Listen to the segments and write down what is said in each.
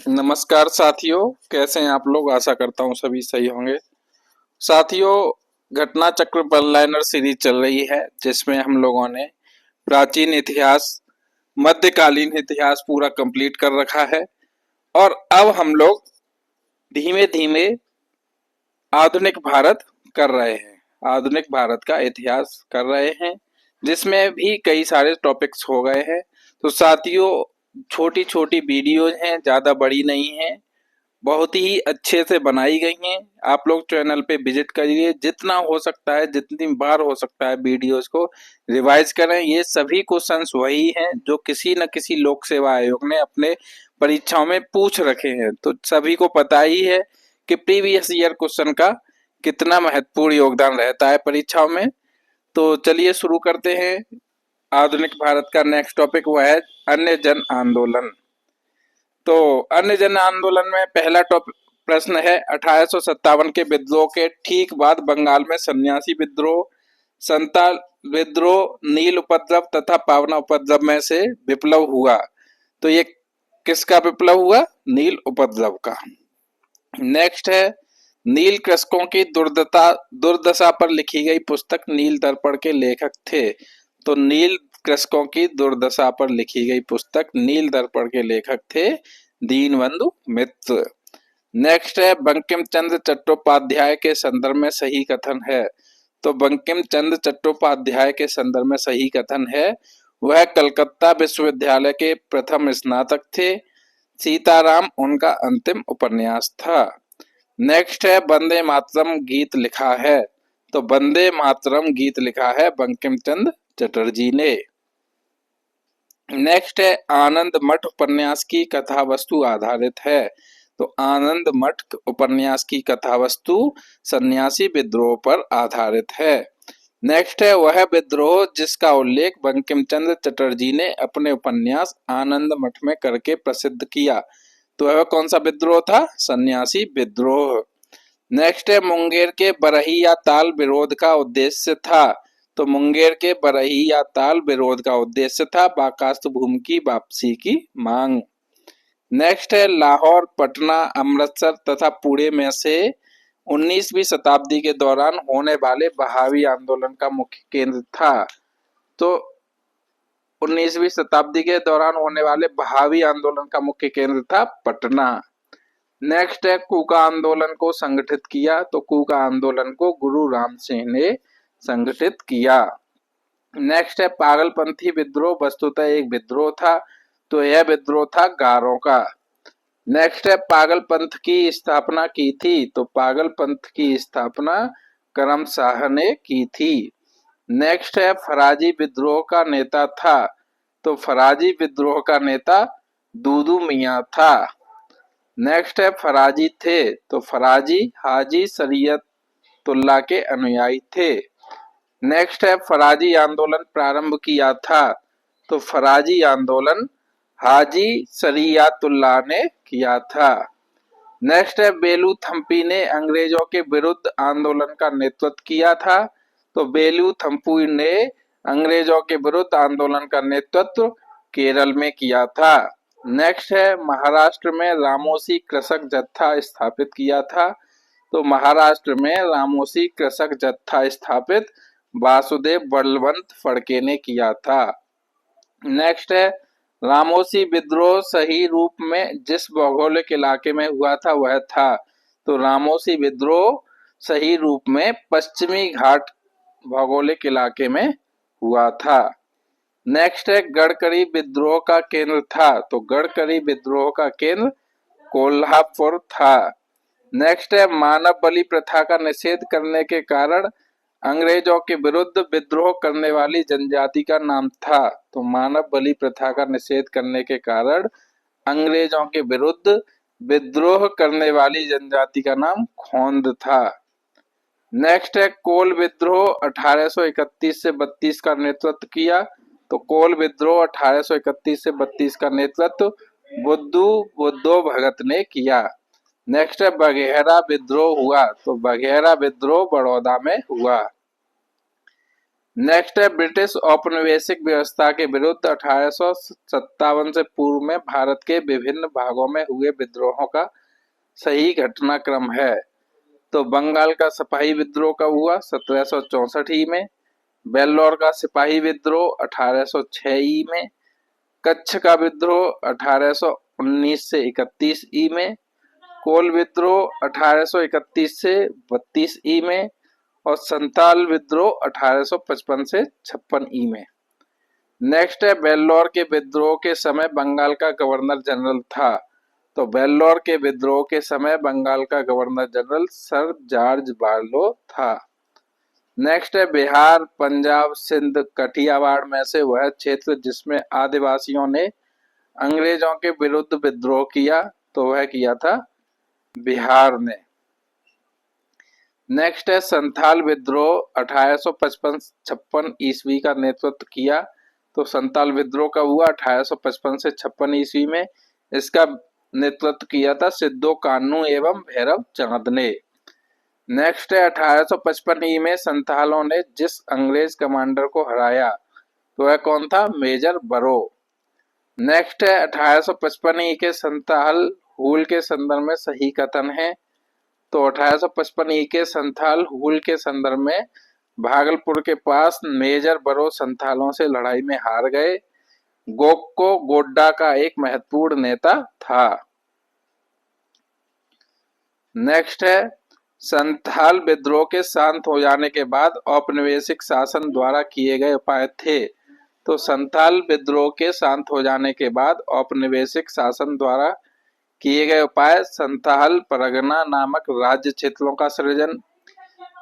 नमस्कार साथियों, कैसे हैं आप लोग। आशा करता हूँ सभी सही होंगे। साथियों, घटना चक्र वन लाइनर सीरीज चल रही है जिसमें हम लोगों ने प्राचीन इतिहास, मध्यकालीन इतिहास पूरा कंप्लीट कर रखा है और अब हम लोग धीमे धीमे आधुनिक भारत कर रहे हैं। आधुनिक भारत का इतिहास कर रहे हैं जिसमें भी कई सारे टॉपिक्स हो गए हैं। तो साथियों, छोटी छोटी वीडियोज हैं, ज़्यादा बड़ी नहीं है, बहुत ही अच्छे से बनाई गई हैं। आप लोग चैनल पे विजिट करिए, जितना हो सकता है, जितनी बार हो सकता है वीडियोस को रिवाइज करें। ये सभी क्वेश्चंस वही हैं जो किसी न किसी लोक सेवा आयोग ने अपने परीक्षाओं में पूछ रखे हैं। तो सभी को पता ही है कि प्रीवियस ईयर क्वेश्चन का कितना महत्वपूर्ण योगदान रहता है परीक्षाओं में। तो चलिए शुरू करते हैं। आधुनिक भारत का नेक्स्ट टॉपिक वह है अन्य जन आंदोलन। तो अन्य जन आंदोलन में पहला टॉपिक प्रश्न है 1857 के विद्रोह के ठीक बाद बंगाल में सन्यासी विद्रोह, संताल विद्रोह, नील उपद्रव तथा पावना उपद्रव में से विप्लव हुआ। तो ये किसका विप्लव हुआ? नील उपद्रव का। नेक्स्ट है नील कृषकों की दुर्दशा पर लिखी गई पुस्तक नील दर्पण के लेखक थे। तो नील कृषकों की दुर्दशा पर लिखी गई पुस्तक नील दर्पण के लेखक थे दीनबंधु मित्र। नेक्स्ट है बंकिम चंद्र चट्टोपाध्याय के संदर्भ में सही कथन है। तो बंकिम चंद्र चट्टोपाध्याय के संदर्भ में सही कथन है वह कलकत्ता विश्वविद्यालय के प्रथम स्नातक थे। सीताराम उनका अंतिम उपन्यास था। नेक्स्ट है वंदे मातरम गीत लिखा है। तो वंदे मातरम गीत लिखा है बंकिम चंद्र चटर्जी ने। नेक्स्ट है आनंद मठ उपन्यास की कथा वस्तु आधारित है। तो आनंद मठ उपन्यास की कथा वस्तु सन्यासी विद्रोह पर आधारित है। नेक्स्ट है वह विद्रोह जिसका उल्लेख बंकिम चंद्र चटर्जी ने अपने उपन्यास आनंद मठ में करके प्रसिद्ध किया। तो वह कौन सा विद्रोह था? सन्यासी विद्रोह। नेक्स्ट है मुंगेर के बरही या ताल विरोध का उद्देश्य था। तो मुंगेर के बरही या ताल विरोध का उद्देश्य था बाकास्त भूमि की वापसी की मांग। नेक्स्ट है लाहौर, पटना, अमृतसर तथा पुणे में से 19वीं शताब्दी के दौरान होने वाले बहावी आंदोलन का मुख्य केंद्र था। तो 19वीं शताब्दी के दौरान होने वाले बहावी आंदोलन का मुख्य केंद्र था पटना। नेक्स्ट है कूका आंदोलन को संगठित किया। तो कूका आंदोलन को गुरु राम सिंह ने संगठित किया। नेक्स्ट है पागलपंथी विद्रोह वस्तुतः एक विद्रोह था। तो यह विद्रोह था गारों का। नेक्स्ट है पागल पंथ की स्थापना की थी। तो पागल पंथ की स्थापना करम शाह ने की थी। नेक्स्ट है फराजी विद्रोह का नेता था। तो फराजी विद्रोह का नेता दूदू मियाँ था। नेक्स्ट है फराजी थे। तो फराजी हाजी शरीयतुल्लाह के अनुयायी थे। नेक्स्ट है फराजी आंदोलन प्रारंभ किया था। तो फराजी आंदोलन हाजी शरीयतुल्लाह ने किया था। नेक्स्ट है बेलू थम्पी ने अंग्रेजों के विरुद्ध आंदोलन का नेतृत्व किया था। तो बेलू थम्पी ने अंग्रेजों के विरुद्ध आंदोलन का नेतृत्व केरल में किया था। नेक्स्ट है महाराष्ट्र में रामोसी कृषक जत्था स्थापित किया था। तो महाराष्ट्र में रामोसी कृषक जत्था स्थापित वासुदेव बलवंत फड़के ने किया था। नेक्स्ट है रामोसी विद्रोह सही रूप में जिस भौगोलिक इलाके में हुआ था वह था। तो रामोसी विद्रोह सही रूप में पश्चिमी घाट भौगोलिक इलाके में हुआ था। नेक्स्ट है गडकरी विद्रोह का केंद्र था। तो गडकरी विद्रोह का केंद्र कोल्हापुर था। नेक्स्ट है मानव बलि प्रथा का निषेध करने के कारण अंग्रेजों के विरुद्ध विद्रोह करने वाली जनजाति का नाम था। तो मानव बलि प्रथा का निषेध करने के कारण अंग्रेजों के विरुद्ध विद्रोह करने वाली जनजाति का नाम खोंद था। नेक्स्ट है कोल विद्रोह 1831 से 32 का नेतृत्व किया। तो कोल विद्रोह 1831 से 32 का नेतृत्व बुद्धू भगत ने किया। नेक्स्ट है बघेरा विद्रोह हुआ। तो बघेरा विद्रोह बड़ौदा में हुआ। नेक्स्ट है ब्रिटिश औपनिवेशिक व्यवस्था के विरुद्ध 1857 से पूर्व में भारत के विभिन्न भागों में हुए विद्रोहों का सही घटनाक्रम है। तो बंगाल का सिपाही विद्रोह कब हुआ? 1764 ई में। बेल्लौर का सिपाही विद्रोह 1806 ई में। कच्छ का विद्रोह 1819 से 31 ई में। कोल विद्रोह 1831 से 32 ई में। और संताल विद्रोह 1855 से 56 ई में। नेक्स्ट है बेल्लौर के विद्रोह के समय बंगाल का गवर्नर जनरल था। तो बेल्लौर के विद्रोह के समय बंगाल का governor general sir George Barlow था। नेक्स्ट है बिहार, पंजाब, सिंध, कठियावाड़ में से वह क्षेत्र जिसमें आदिवासियों ने अंग्रेजों के विरुद्ध विद्रोह किया, तो वह किया था बिहार ने। नेक्स्ट है संथाल विद्रोह 1855-56 ईस्वी का नेतृत्व किया। तो संथाल विद्रोह कब हुआ? 1855 से 56 ईस्वी में। इसका नेतृत्व किया था सिद्धो कान्हू एवं भैरव चांद ने। नेक्स्ट है 1855 ई में संथालों ने जिस अंग्रेज कमांडर को हराया, तो वह कौन था? मेजर बरो। नेक्स्ट है 1855 ई के संथाल हुल के संदर्भ में सही कथन है। तो 1855 ई के संथाल हुल के संदर्भ में भागलपुर के पास मेजर बरो संथालों से लड़ाई में हार गए। गोक्को गोड्डा का एक महत्वपूर्ण नेता था। नेक्स्ट है संथाल विद्रोह के शांत हो जाने के बाद औपनिवेशिक शासन द्वारा किए गए उपाय थे। तो संथाल विद्रोह के शांत हो जाने के बाद औपनिवेशिक शासन द्वारा किए गए उपाय संथाल परगना नामक राज्य क्षेत्रों का सृजन,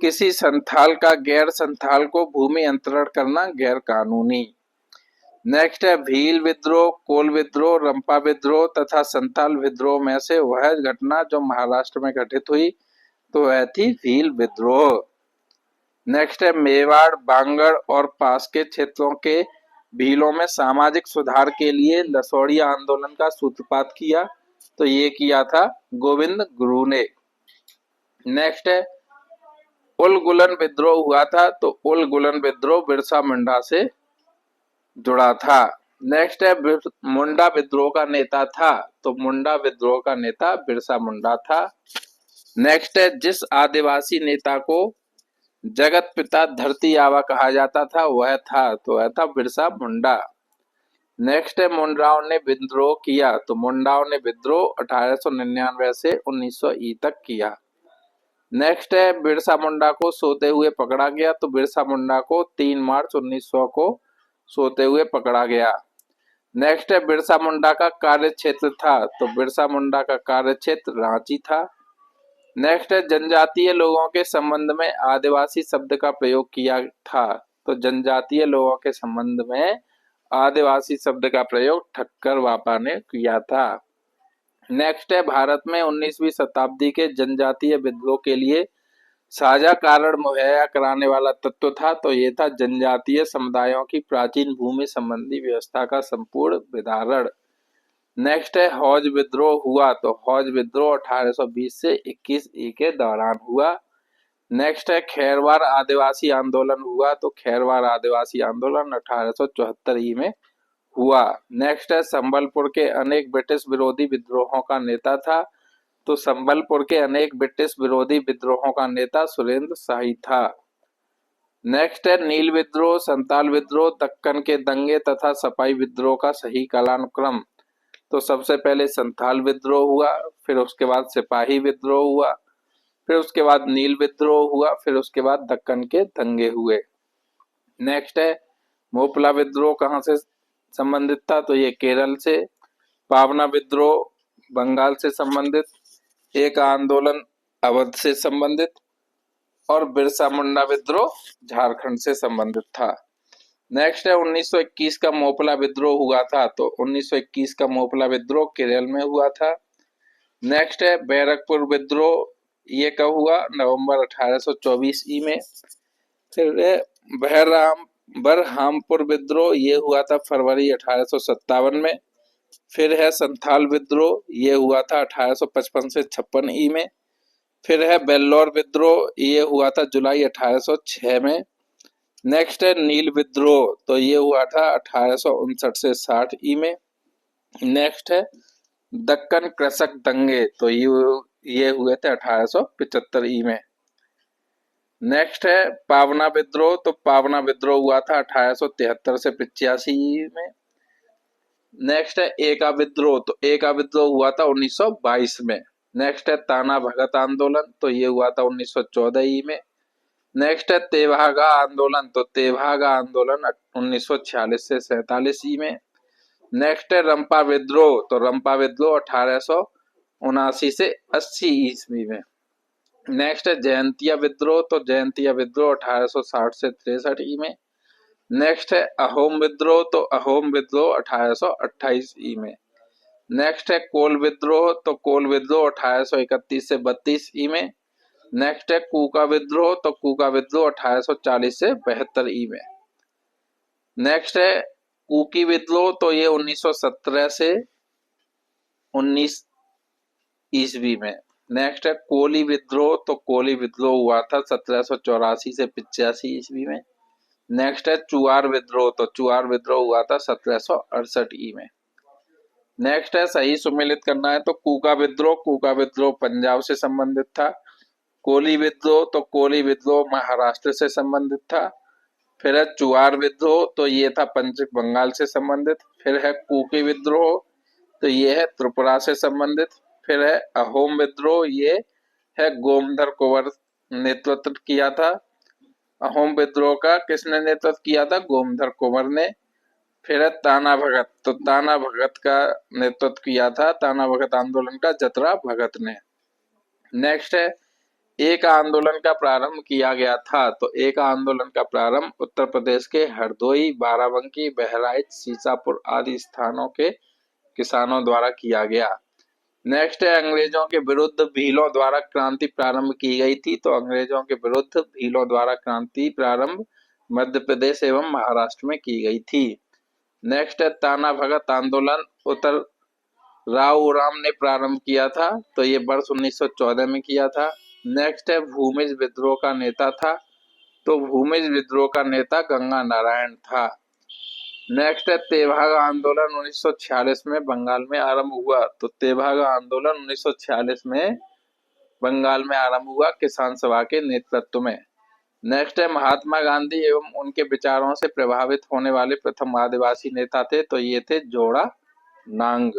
किसी संथाल का गैर संथाल को भूमि अंतरण करना गैर कानूनी। नेक्स्ट है भील विद्रोह, कोल विद्रोह, रंपा विद्रोह तथा संथाल विद्रोह में से वह घटना जो महाराष्ट्र में घटित हुई, तो वह थी भील विद्रोह। नेक्स्ट है मेवाड़, बांगड़ और पास के क्षेत्रों के भीलों में सामाजिक सुधार के लिए लसौड़ी आंदोलन का सूत्रपात किया, तो ये किया था गोविंद गुरु ने। नेक्स्ट है उलगुलन विद्रोह हुआ था। तो उलगुलन विद्रोह बिरसा मुंडा से जुड़ा था। नेक्स्ट है मुंडा विद्रोह का नेता था। तो मुंडा विद्रोह का नेता बिरसा मुंडा था। नेक्स्ट है जिस आदिवासी नेता को जगत पिता धरती आबा कहा जाता था, वह था, तो वह था बिरसा मुंडा। नेक्स्ट है मुंडाओं ने विद्रोह किया। तो मुंडाओं ने विद्रोह 1899 से 1900 ई तक किया। नेक्स्ट है बिरसा मुंडा को सोते हुए पकड़ा गया। तो बिरसा मुंडा को 3 मार्च 1900 को सोते हुए पकड़ा गया। नेक्स्ट है बिरसा मुंडा का कार्य क्षेत्र था। तो बिरसा मुंडा का कार्य क्षेत्र रांची था। नेक्स्ट है जनजातीय लोगों के संबंध में आदिवासी शब्द का प्रयोग किया था। तो जनजातीय लोगों के संबंध में आदिवासी शब्द का प्रयोग ठक्कर वापा ने किया था। नेक्स्ट है भारत में 19वीं शताब्दी के जनजातीय विद्रोह के लिए साझा कारण मुहैया कराने वाला तत्व था। तो ये था जनजातीय समुदायों की प्राचीन भूमि संबंधी व्यवस्था का संपूर्ण विदारण। नेक्स्ट है हौज विद्रोह हुआ। तो हौज विद्रोह 1820 से 21 ई के दौरान हुआ। नेक्स्ट है खैरवार आदिवासी आंदोलन हुआ। तो खैरवार आदिवासी आंदोलन 1874 ई में हुआ। नेक्स्ट है संबलपुर के अनेक ब्रिटिश विरोधी विद्रोहों का नेता था। तो संबलपुर के अनेक ब्रिटिश विरोधी विद्रोहों का नेता सुरेंद्र शाही था। नेक्स्ट है नील विद्रोह, संताल विद्रोह, दक्कन के दंगे तथा सपाई विद्रोह का सही कालानुक्रम। तो सबसे पहले संथाल विद्रोह हुआ, फिर उसके बाद सिपाही विद्रोह हुआ, फिर उसके बाद नील विद्रोह हुआ, फिर उसके बाद दक्कन के दंगे हुए। नेक्स्ट है मोपला विद्रोह कहाँ से संबंधित था? तो ये केरल से। पावना विद्रोह बंगाल से संबंधित, एक आंदोलन अवध से संबंधित और बिरसा मुंडा विद्रोह झारखंड से संबंधित था। नेक्स्ट है 1921 का मोपला विद्रोह हुआ था। तो 1921 का मोपला विद्रोह केरल में हुआ था। नेक्स्ट है बैरकपुर विद्रोह, ये कब हुआ? नवंबर 1824 ई में। फिर बरहामपुर विद्रोह, ये हुआ था फरवरी 1857 में। फिर है संथाल विद्रोह, ये हुआ था 1855 से 56 ई में। फिर है बेल्लौर विद्रोह, ये हुआ था जुलाई 1806 में। नेक्स्ट है नील विद्रोह, तो ये हुआ था 1859 से 60 ई में। नेक्स्ट है दक्कन कृषक दंगे, तो ये हुए थे 1875 ई में। नेक्स्ट है पावना विद्रोह, तो पावना विद्रोह हुआ था 1873 से 85 ई में। नेक्स्ट है एका विद्रोह, तो एका विद्रोह हुआ था 1922 में। नेक्स्ट है ताना भगत आंदोलन, तो ये हुआ था 1914 ई में। नेक्स्ट है तेभागा आंदोलन, तो तेभागा आंदोलन 1946 से 47 ई में। नेक्स्ट है रंपा विद्रोह, तो रंपा विद्रोह 1879 से 80 ईस्वी में। नेक्स्ट है जयंतिया विद्रोह, तो जयंतिया विद्रोह 1860 से 63 ई में। नेक्स्ट है अहोम विद्रोह, तो अहोम विद्रोह 1828 ई में। नेक्स्ट है कोल विद्रोह, तो कोल विद्रोह 1831 से 32 ई में। नेक्स्ट है कूका विद्रोह, तो कूका विद्रोह 1840 से 72 ई में। नेक्स्ट है कुकी विद्रोह, तो ये 1917 से 19 ईस्वी में। नेक्स्ट है कोली विद्रोह, तो कोली विद्रोह हुआ था 1784 से 85 ईस्वी में। नेक्स्ट है चुआर विद्रोह, तो चुआर विद्रोह हुआ था 1768 ई में। नेक्स्ट है सही सुमेलित करना है, तो कूका विद्रोह पंजाब से संबंधित था। कोली विद्रोह, तो कोली विद्रोह महाराष्ट्र से संबंधित था। फिर है चुआर विद्रोह, तो ये था पश्चिम बंगाल से संबंधित। फिर है कुकी विद्रोह, तो ये है त्रिपुरा से संबंधित। फिर है अहोम विद्रोह, ये है गोमधर कुंवर नेतृत्व किया था। अहोम विद्रोह का किसने नेतृत्व किया था? गोमधर कुंवर ने। फिर है ताना भगत, तो ताना भगत का नेतृत्व किया था, ताना भगत आंदोलन का जतरा भगत ने। नेक्स्ट है एक आंदोलन का प्रारंभ किया गया था, तो एक आंदोलन का प्रारंभ उत्तर प्रदेश के हरदोई, बाराबंकी, बहराइच, सीतापुर आदि स्थानों के किसानों द्वारा किया गया। नेक्स्ट है अंग्रेजों के विरुद्ध भीलों द्वारा क्रांति प्रारंभ की गई थी, तो अंग्रेजों के विरुद्ध भीलों द्वारा क्रांति प्रारंभ मध्य प्रदेश एवं महाराष्ट्र में की गई थी। नेक्स्ट है ताना भगत आंदोलन उत्तर राव राम ने प्रारंभ किया था, तो ये वर्ष 1914 में किया था। नेक्स्ट है भूमिज विद्रोह का नेता था, तो भूमिज विद्रोह का नेता गंगा नारायण था। नेक्स्ट है तेभागा आंदोलन 1946 में बंगाल में आरंभ हुआ, तो तेभागा आंदोलन 1946 में बंगाल में आरंभ हुआ किसान सभा के नेतृत्व में। नेक्स्ट है महात्मा गांधी एवं उनके विचारों से प्रभावित होने वाले प्रथम आदिवासी नेता थे, तो ये थे जोड़ा नांग।